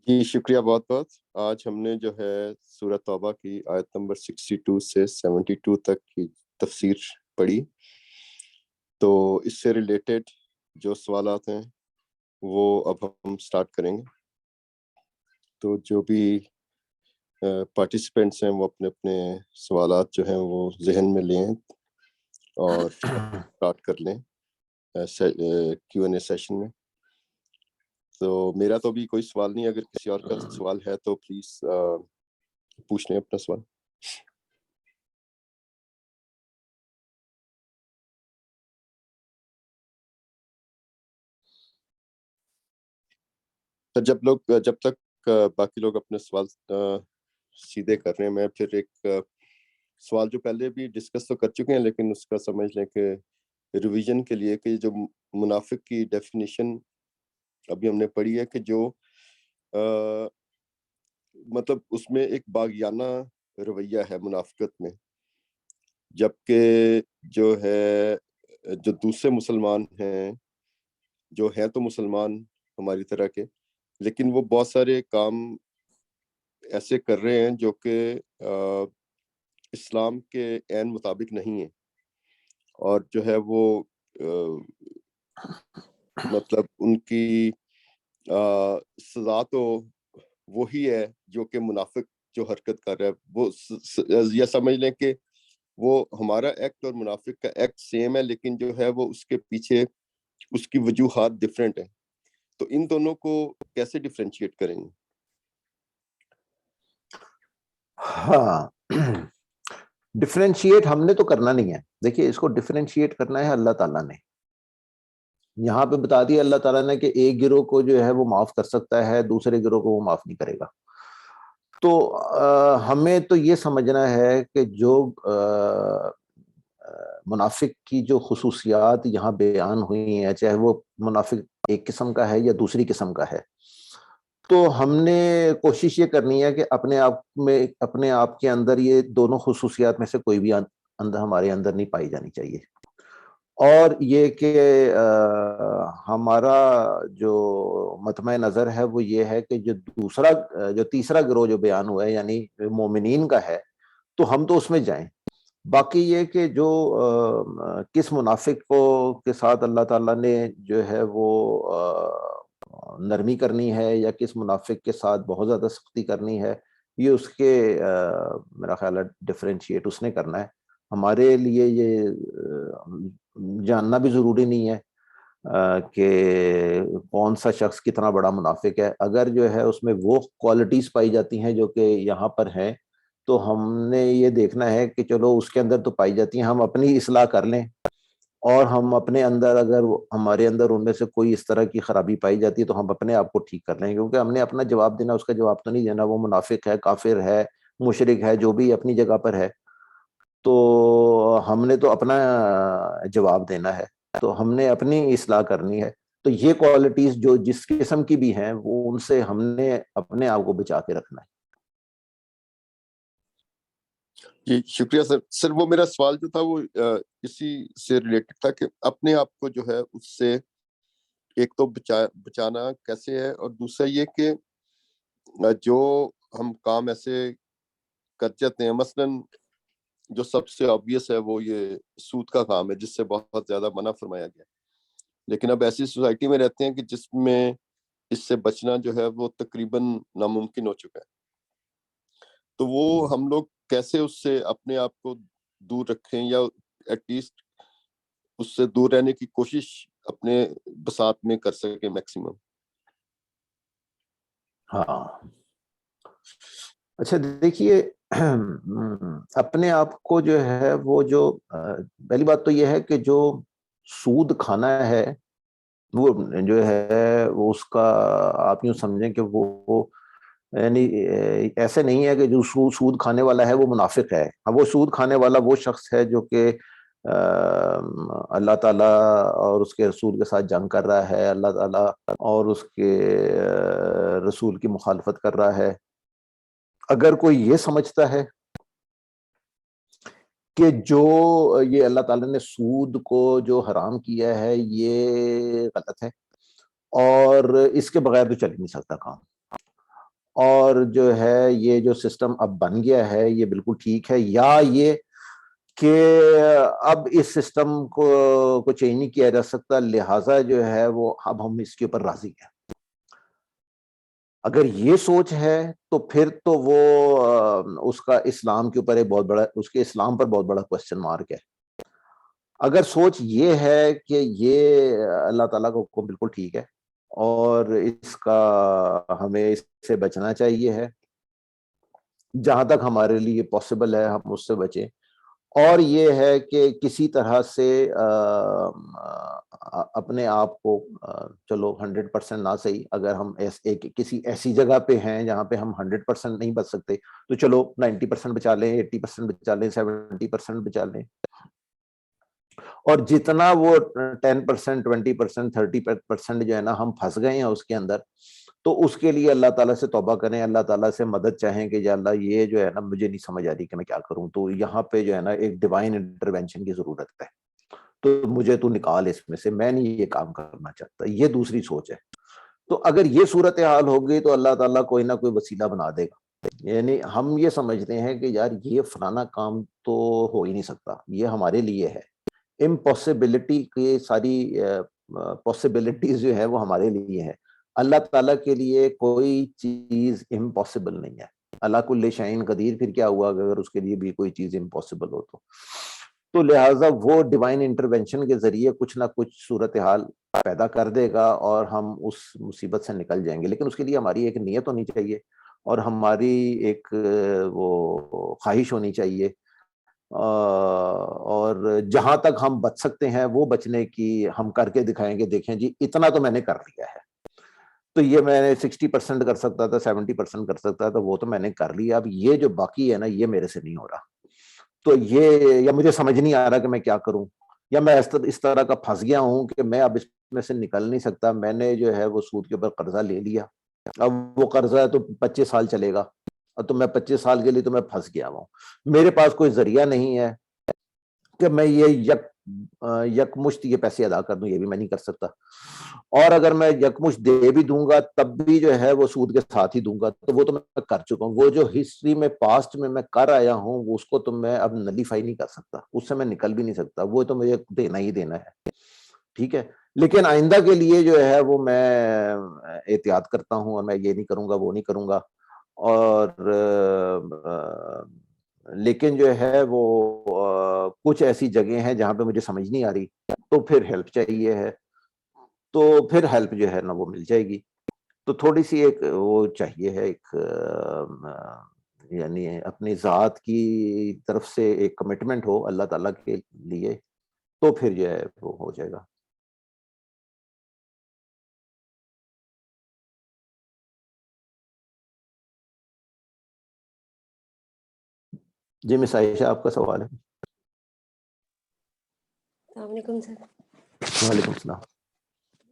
جی شکریہ بہت بہت. آج ہم نے جو ہے سورہ توبہ کی آیت نمبر 62 سے 72 تک کی تفسیر پڑھی. تو اس سے ریلیٹڈ جو سوالات ہیں وہ اب ہم سٹارٹ کریں گے. تو جو بھی پارٹیسپینٹس ہیں وہ اپنے اپنے سوالات جو ہیں وہ ذہن میں لیں اور سٹارٹ کر لیں کیو این اے سیشن میں. تو میرا تو بھی کوئی سوال نہیں. اگر کسی اور کا سوال ہے تو پلیز پوچھ لیں اپنا سوال. جب تک باقی لوگ اپنے سوال سیدھے کر رہے ہیں، میں پھر ایک سوال جو پہلے بھی ڈسکس تو کر چکے ہیں لیکن اس کا سمجھ لیں کہ ریویژن کے لیے کہ جو منافق کی ڈیفینیشن ابھی ہم نے پڑھی ہے کہ جو مطلب اس میں ایک باغیانہ رویہ ہے منافقت میں، جبکہ جو ہے جو دوسرے مسلمان ہیں جو ہیں تو مسلمان ہماری طرح کے، لیکن وہ بہت سارے کام ایسے کر رہے ہیں جو کہ اسلام کے عین مطابق نہیں ہیں، اور جو ہے وہ مطلب ان کی سزا تو وہی ہے جو کہ منافق جو حرکت کر رہا ہے. وہ یہ سمجھ لیں کہ وہ ہمارا ایکٹ اور منافق کا ایکٹ سیم ہے، لیکن جو ہے وہ اس کے پیچھے اس کی وجوہات ڈفرینٹ ہیں. تو ان دونوں کو کیسے ڈفرینشیٹ کریں گے؟ ہاں، ڈفرینشیٹ ہم نے تو کرنا نہیں ہے. دیکھیے اس کو ڈفرینشیٹ کرنا ہے اللہ تعالیٰ نے. یہاں پہ بتا دیا اللہ تعالیٰ نے کہ ایک گروہ کو جو ہے وہ معاف کر سکتا ہے، دوسرے گروہ کو وہ معاف نہیں کرے گا. تو ہمیں تو یہ سمجھنا ہے کہ جو منافق کی جو خصوصیات یہاں بیان ہوئی ہیں، چاہے وہ منافق ایک قسم کا ہے یا دوسری قسم کا ہے، تو ہم نے کوشش یہ کرنی ہے کہ اپنے آپ کے اندر یہ دونوں خصوصیات میں سے کوئی بھی ہمارے اندر نہیں پائی جانی چاہیے. اور یہ کہ ہمارا جو مطمع نظر ہے وہ یہ ہے کہ جو تیسرا گروہ جو بیان ہوا ہے یعنی مومنین کا ہے، تو ہم تو اس میں جائیں. باقی یہ کہ جو کس منافق کے ساتھ اللہ تعالیٰ نے جو ہے وہ نرمی کرنی ہے یا کس منافق کے ساتھ بہت زیادہ سختی کرنی ہے، یہ اس کے میرا خیال ہے ڈفرینشیٹ اس نے کرنا ہے. ہمارے لیے یہ جاننا بھی ضروری نہیں ہے کہ کون سا شخص کتنا بڑا منافق ہے. اگر جو ہے اس میں وہ کوالٹیز پائی جاتی ہیں جو کہ یہاں پر ہیں، تو ہم نے یہ دیکھنا ہے کہ چلو اس کے اندر تو پائی جاتی ہیں، ہم اپنی اصلاح کر لیں. اور ہم اپنے اندر اگر ہمارے اندر ان میں سے کوئی اس طرح کی خرابی پائی جاتی ہے تو ہم اپنے آپ کو ٹھیک کر لیں، کیونکہ ہم نے اپنا جواب دینا، اس کا جواب تو نہیں دینا. وہ منافق ہے، کافر ہے، مشرک ہے، جو بھی اپنی جگہ پر ہے، تو ہم نے تو اپنا جواب دینا ہے. تو ہم نے اپنی اصلاح کرنی ہے. تو یہ کوالٹیز جو جس قسم کی بھی ہیں وہ ان سے ہم نے اپنے آپ کو بچا کے رکھنا ہے. جی شکریہ سر. سر وہ میرا سوال جو تھا وہ اسی سے ریلیٹڈ تھا کہ اپنے آپ کو جو ہے اس سے ایک تو بچانا کیسے ہے، اور دوسرا یہ کہ جو ہم کام ایسے کر جاتے ہیں، مثلاً جو سب سے آبویس ہے وہ یہ سود کا کام ہے جس سے بہت زیادہ منع فرمایا گیا، لیکن اب ایسی سوسائٹی میں رہتے ہیں کہ جس میں اس سے بچنا جو ہے وہ تقریباً ناممکن ہو چکا ہے. تو وہ ہم لوگ کیسے اس سے اپنے آپ کو دور رکھیں، یا ایٹ لیسٹ اس سے دور رہنے کی کوشش اپنے بساط میں کر سکیں میکسیمم؟ ہاں اچھا دیکھیے، اپنے آپ کو جو ہے وہ جو پہلی بات تو یہ ہے کہ جو سود کھانا ہے وہ جو ہے وہ اس کا آپ یوں سمجھیں کہ وہ یعنی ایسے نہیں ہے کہ جو سود کھانے والا ہے وہ منافق ہے. وہ سود کھانے والا وہ شخص ہے جو کہ اللہ تعالیٰ اور اس کے رسول کے ساتھ جنگ کر رہا ہے، اللہ تعالیٰ اور اس کے رسول کی مخالفت کر رہا ہے. اگر کوئی یہ سمجھتا ہے کہ جو یہ اللہ تعالیٰ نے سود کو جو حرام کیا ہے یہ غلط ہے اور اس کے بغیر تو چل ہی نہیں سکتا کام، اور جو ہے یہ جو سسٹم اب بن گیا ہے یہ بالکل ٹھیک ہے، یا یہ کہ اب اس سسٹم کو چینج نہیں کیا جا سکتا، لہٰذا جو ہے وہ اب ہم اس کے اوپر راضی ہیں. اگر یہ سوچ ہے تو پھر تو وہ اس کا اسلام کے اوپر ایک بہت بڑا، اس کے اسلام پر بہت بڑا کوسچن مارک ہے. اگر سوچ یہ ہے کہ یہ اللہ تعالیٰ کا حکم بالکل ٹھیک ہے اور اس کا ہمیں اس سے بچنا چاہیے ہے، جہاں تک ہمارے لیے پاسبل ہے ہم اس سے بچیں، اور یہ ہے کہ کسی طرح سے اپنے آپ کو چلو 100% نہ صحیح، اگر ہم کسی ایسی جگہ پہ ہیں جہاں پہ ہم 100% نہیں بچ سکتے تو چلو 90% بچا لیں، 80% بچا لیں، 70% بچا لیں، اور جتنا وہ 10%، 20%، 30% جو ہے نا ہم پھنس گئے ہیں اس کے اندر، تو اس کے لیے اللہ تعالیٰ سے توبہ کریں، اللہ تعالیٰ سے مدد چاہیں کہ یا اللہ یہ جو ہے نا مجھے نہیں سمجھ آ رہی کہ میں کیا کروں، تو یہاں پہ جو ہے نا ایک ڈیوائن انٹرونشن کی ضرورت ہے، تو مجھے تو نکال اس میں سے، میں نہیں یہ کام کرنا چاہتا. یہ دوسری سوچ ہے. تو اگر یہ صورتحال ہوگی تو اللہ تعالیٰ کوئی نہ کوئی وسیلہ بنا دے گا. یعنی ہم یہ سمجھتے ہیں کہ یار یہ فلانا کام تو ہو ہی نہیں سکتا، یہ ہمارے لیے ہے، امپاسبلٹی کی ساری پاسبلٹیز جو ہے وہ ہمارے لیے ہے. اللہ تعالیٰ کے لیے کوئی چیز امپاسبل نہیں ہے. اللہ کل شیء قدیر، پھر کیا ہوا اگر اس کے لیے بھی کوئی چیز امپاسبل ہو تو لہٰذا وہ ڈیوائن انٹرونشن کے ذریعے کچھ نہ کچھ صورتحال پیدا کر دے گا اور ہم اس مصیبت سے نکل جائیں گے. لیکن اس کے لیے ہماری ایک نیت ہونی چاہیے اور ہماری ایک وہ خواہش ہونی چاہیے، اور جہاں تک ہم بچ سکتے ہیں وہ بچنے کی ہم کر کے دکھائیں گے. دیکھیں جی اتنا تو میں نے کر لیا ہے، تو یہ میں نے 60% کر سکتا تھا، 70% کر سکتا تھا، وہ تو میں نے کر لیا، اب یہ جو باقی ہے نا یہ میرے سے نہیں ہو رہا، تو یہ یا مجھے سمجھ نہیں آ رہا کہ میں کیا کروں، یا میں اس طرح کا پھنس گیا ہوں کہ میں اب اس میں سے نکل نہیں سکتا. میں نے جو ہے وہ سود کے اوپر قرضہ لے لیا، اب وہ قرضہ ہے تو 25 سال چلے گا، تو میں 25 سال کے لیے تو میں پھنس گیا ہوں. میرے پاس کوئی ذریعہ نہیں ہے کہ میں یہ یکمشت یہ پیسے ادا کر دوں، یہ بھی میں نہیں کر سکتا، اور اگر میں یکمشت دے بھی دوں گا تب بھی جو ہے وہ سود کے ساتھ ہی دوں گا، تو وہ تو میں کر چکا ہوں. وہ جو ہسٹری میں پاسٹ میں کر آیا ہوں اس کو تو میں اب نلیفائی نہیں کر سکتا، اس سے میں نکل بھی نہیں سکتا، وہ تو مجھے دینا ہی دینا ہے. ٹھیک ہے، لیکن آئندہ کے لیے جو ہے وہ میں احتیاط کرتا ہوں اور میں یہ نہیں کروں گا، وہ نہیں کروں گا. اور لیکن جو ہے وہ کچھ ایسی جگہیں ہیں جہاں پہ مجھے سمجھ نہیں آ رہی تو پھر ہیلپ چاہیے ہے، تو پھر ہیلپ جو ہے نا وہ مل جائے گی. تو تھوڑی سی ایک وہ چاہیے ہے، ایک یعنی اپنی ذات کی طرف سے ایک کمٹمنٹ ہو اللہ تعالیٰ کے لیے، تو پھر جو ہے وہ ہو جائے گا. جی مس عائشہ آپ کا سوال ہے. السلام علیکم سر. وعلیکم السلام.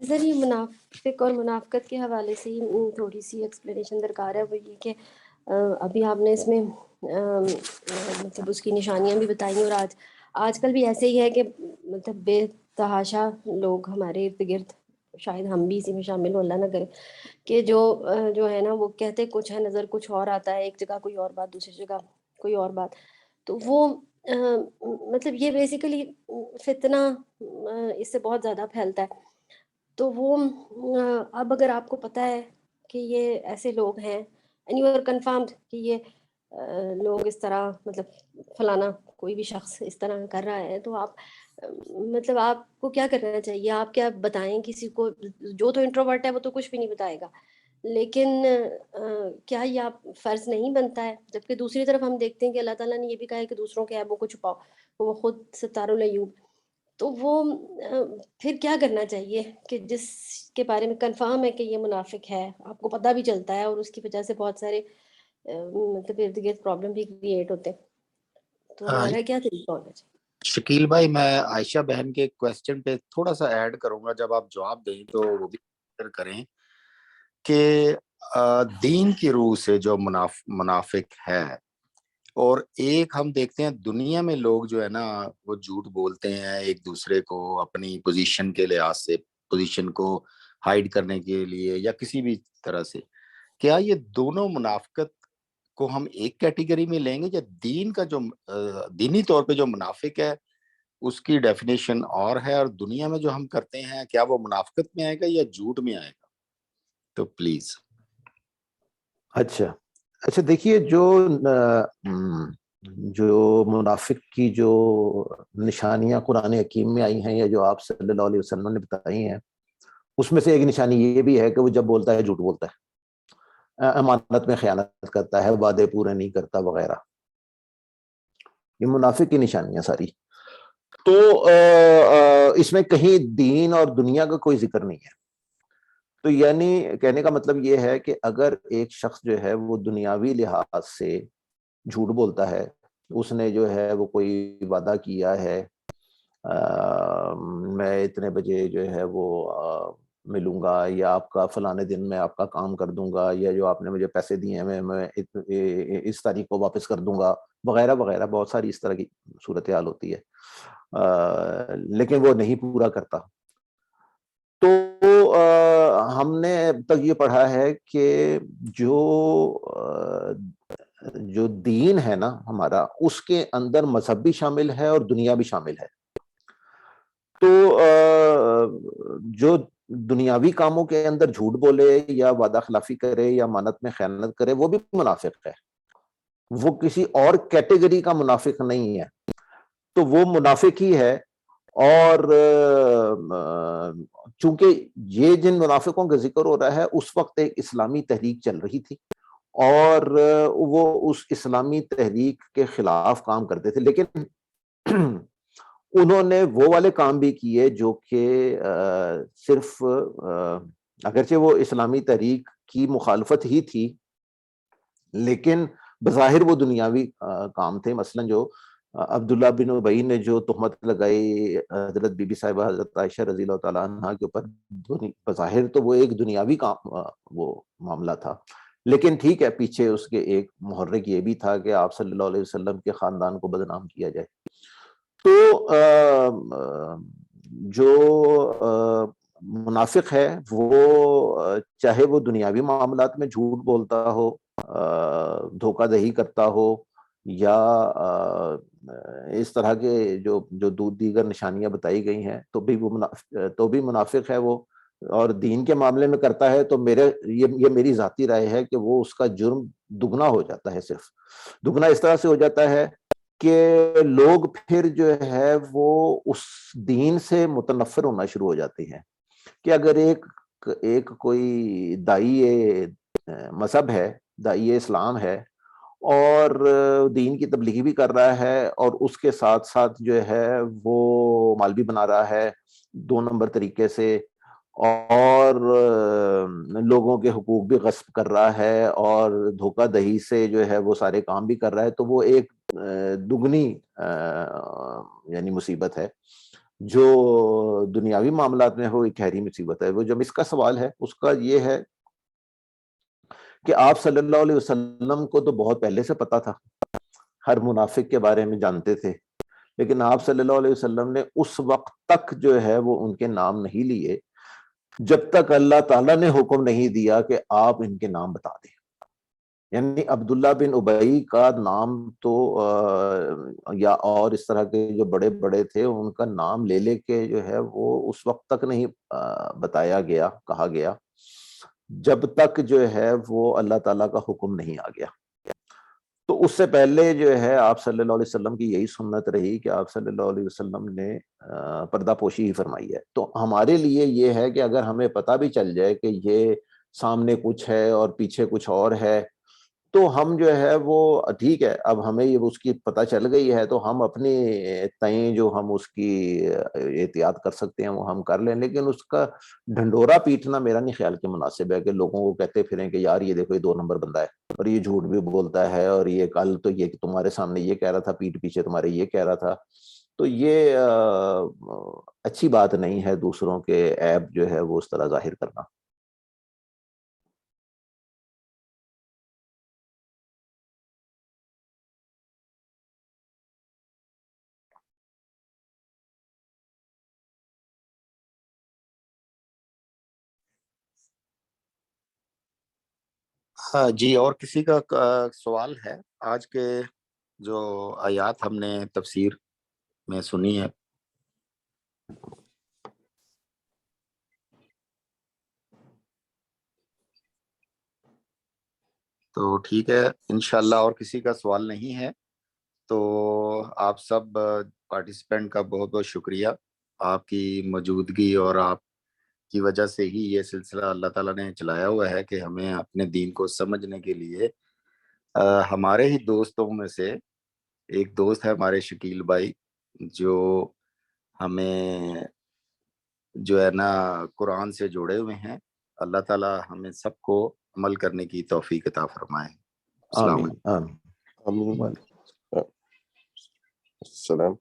سر یہ منافق اور منافقت کے حوالے سے تھوڑی سی ایکسپلینیشن درکار ہے. وہ یہ کہ ابھی آپ نے اس میں مطلب اس کی نشانیاں بھی بتائیں، اور آج کل بھی ایسے ہی ہے کہ مطلب بے تحاشا لوگ ہمارے ارد گرد، شاید ہم بھی اسی میں شامل ہو، اللہ نہ کرے، کہ جو ہے نا وہ کہتے کچھ ہے، نظر کچھ اور آتا ہے، ایک جگہ کوئی اور بات، دوسری جگہ کوئی اور بات. تو وہ مطلب یہ بیسیکلی فتنہ اس سے بہت زیادہ پھیلتا ہے. تو وہ اب اگر آپ کو پتہ ہے کہ یہ ایسے لوگ ہیں اینڈ یو آر کنفرمڈ کہ یہ لوگ اس طرح مطلب فلانا کوئی بھی شخص اس طرح کر رہا ہے، تو آپ مطلب آپ کو کیا کرنا چاہیے؟ آپ کیا بتائیں کسی کو؟ جو تو انٹروورٹ ہے وہ تو کچھ بھی نہیں بتائے گا، لیکن کیا یہ آپ فرض نہیں بنتا ہے؟ جبکہ دوسری طرف ہم دیکھتے ہیں کہ اللہ تعالیٰ نے یہ بھی کہا ہے کہ دوسروں کے عیبوں کو چھپاؤ، وہ خود ستار العیوب. تو وہ پھر کیا کرنا چاہیے کہ جس کے بارے میں کنفرم ہے کہ یہ منافق ہے، آپ کو پتہ بھی چلتا ہے، اور اس کی وجہ سے بہت سارے مطلب ارد گرد پرابلم بھی کریٹ ہوتے ہیں، تو ہمارا کیا طریقہ ہونا چاہیے؟ شکیل بھائی، میں عائشہ بہن کے کویسچن پہ تھوڑا سا ایڈ کروں گا، جب آپ جواب دیں تو وہ بھی کریں کہ دین کی روح سے جو منافق ہے، اور ایک ہم دیکھتے ہیں دنیا میں لوگ جو ہے نا وہ جھوٹ بولتے ہیں ایک دوسرے کو اپنی پوزیشن کے لحاظ سے، پوزیشن کو ہائیڈ کرنے کے لیے یا کسی بھی طرح سے. کیا یہ دونوں منافقت کو ہم ایک کیٹیگری میں لیں گے، یا دین کا جو دینی طور پہ جو منافق ہے اس کی ڈیفینیشن اور ہے، اور دنیا میں جو ہم کرتے ہیں کیا وہ منافقت میں آئے گا یا جھوٹ میں آئے گا؟ تو پلیز. اچھا دیکھیے، جو منافق کی جو نشانیاں قرآن حکیم میں آئی ہیں یا جو آپ صلی اللہ علیہ وسلم نے بتائی ہیں، اس میں سے ایک نشانی یہ بھی ہے کہ وہ جب بولتا ہے جھوٹ بولتا ہے، امانت میں خیانت کرتا ہے، وعدے پورے نہیں کرتا وغیرہ. یہ منافق کی نشانیاں ساری. تو اس میں کہیں دین اور دنیا کا کوئی ذکر نہیں ہے. تو یعنی کہنے کا مطلب یہ ہے کہ اگر ایک شخص جو ہے وہ دنیاوی لحاظ سے جھوٹ بولتا ہے، اس نے جو ہے وہ کوئی وعدہ کیا ہے، میں اتنے بجے جو ہے وہ ملوں گا، یا آپ کا فلانے دن میں آپ کا کام کر دوں گا، یا جو آپ نے مجھے پیسے دیے ہیں میں اس تاریخ کو واپس کر دوں گا وغیرہ وغیرہ، بہت ساری اس طرح کی صورتحال ہوتی ہے، لیکن وہ نہیں پورا کرتا. تو ہم نے اب تک یہ پڑھا ہے کہ جو دین ہے نا ہمارا، اس کے اندر مذہب بھی شامل ہے اور دنیا بھی شامل ہے. تو جو دنیاوی کاموں کے اندر جھوٹ بولے یا وعدہ خلافی کرے یا امانت میں خیانت کرے، وہ بھی منافق ہے، وہ کسی اور کیٹیگری کا منافق نہیں ہے. تو وہ منافق ہی ہے. اور چونکہ یہ جن منافقوں کا ذکر ہو رہا ہے، اس وقت ایک اسلامی تحریک چل رہی تھی اور وہ اس اسلامی تحریک کے خلاف کام کرتے تھے، لیکن انہوں نے وہ والے کام بھی کیے جو کہ صرف اگرچہ وہ اسلامی تحریک کی مخالفت ہی تھی، لیکن بظاہر وہ دنیاوی کام تھے. مثلا جو عبداللہ بن ابی نے جو تہمت لگائی حضرت بی بی صاحبہ حضرت عائشہ رضی اللہ تعالیٰ عنہ کے اوپر، بظاہر تو وہ ایک دنیاوی کام وہ معاملہ تھا، لیکن ٹھیک ہے، پیچھے اس کے ایک محرک یہ بھی تھا کہ آپ صلی اللہ علیہ وسلم کے خاندان کو بدنام کیا جائے. تو جو منافق ہے وہ چاہے وہ دنیاوی معاملات میں جھوٹ بولتا ہو، دھوکہ دہی کرتا ہو، یا اس طرح کے جو دیگر نشانیاں بتائی گئی ہیں، تو بھی منافق ہے وہ. اور دین کے معاملے میں کرتا ہے تو یہ میری ذاتی رائے ہے کہ وہ اس کا جرم دگنا ہو جاتا ہے. صرف دگنا اس طرح سے ہو جاتا ہے کہ لوگ پھر جو ہے وہ اس دین سے متنفر ہونا شروع ہو جاتے ہیں. کہ اگر ایک کوئی دائی مذہب ہے، دائی اسلام ہے، اور دین کی تبلیغ بھی کر رہا ہے، اور اس کے ساتھ ساتھ جو ہے وہ مال بھی بنا رہا ہے 2 نمبر طریقے سے، اور لوگوں کے حقوق بھی غصب کر رہا ہے، اور دھوکہ دہی سے جو ہے وہ سارے کام بھی کر رہا ہے، تو وہ ایک دگنی یعنی مصیبت ہے. جو دنیاوی معاملات میں ہو ایک گہری مصیبت ہے. وہ جب اس کا سوال ہے، اس کا یہ ہے کہ آپ صلی اللہ علیہ وسلم کو تو بہت پہلے سے پتا تھا، ہر منافق کے بارے میں جانتے تھے، لیکن آپ صلی اللہ علیہ وسلم نے اس وقت تک جو ہے وہ ان کے نام نہیں لیے جب تک اللہ تعالیٰ نے حکم نہیں دیا کہ آپ ان کے نام بتا دیں. یعنی عبداللہ بن ابی کا نام تو یا اور اس طرح کے جو بڑے بڑے تھے ان کا نام لے لے کے جو ہے وہ اس وقت تک نہیں بتایا گیا، کہا گیا، جب تک جو ہے وہ اللہ تعالیٰ کا حکم نہیں آ گیا. تو اس سے پہلے جو ہے آپ صلی اللہ علیہ وسلم کی یہی سنت رہی کہ آپ صلی اللہ علیہ وسلم نے پردہ پوشی ہی فرمائی ہے. تو ہمارے لیے یہ ہے کہ اگر ہمیں پتہ بھی چل جائے کہ یہ سامنے کچھ ہے اور پیچھے کچھ اور ہے، تو ہم جو ہے وہ ٹھیک ہے، اب ہمیں یہ اس کی پتہ چل گئی ہے تو ہم اپنی تئیں جو ہم اس کی احتیاط کر سکتے ہیں وہ ہم کر لیں. لیکن اس کا ڈھنڈورا پیٹنا میرا نہیں خیال کہ مناسب ہے، کہ لوگوں کو کہتے پھریں کہ یار یہ دیکھو یہ 2 نمبر بندہ ہے اور یہ جھوٹ بھی بولتا ہے، اور یہ کل تو یہ تمہارے سامنے یہ کہہ رہا تھا، پیٹھ پیچھے تمہارے یہ کہہ رہا تھا. تو یہ اچھی بات نہیں ہے دوسروں کے عیب جو ہے وہ اس طرح ظاہر کرنا. جی اور کسی کا سوال ہے؟ آج کے جو آیات ہم نے تفسیر میں سنی ہے، تو ٹھیک ہے انشاءاللہ اور کسی کا سوال نہیں ہے تو آپ سب پارٹیسپینٹ کا بہت بہت شکریہ. آپ کی موجودگی اور آپ کی وجہ سے ہی یہ سلسلہ اللہ تعالیٰ نے چلایا ہوا ہے کہ ہمیں اپنے دین کو سمجھنے کے لیے ہمارے ہی دوستوں میں سے ایک دوست ہے ہمارے شکیل بھائی، جو ہمیں جو ہے نا قرآن سے جوڑے ہوئے ہیں. اللہ تعالیٰ ہمیں سب کو عمل کرنے کی توفیق عطا فرمائے. السلام آمین علیکم. آمین. السلام.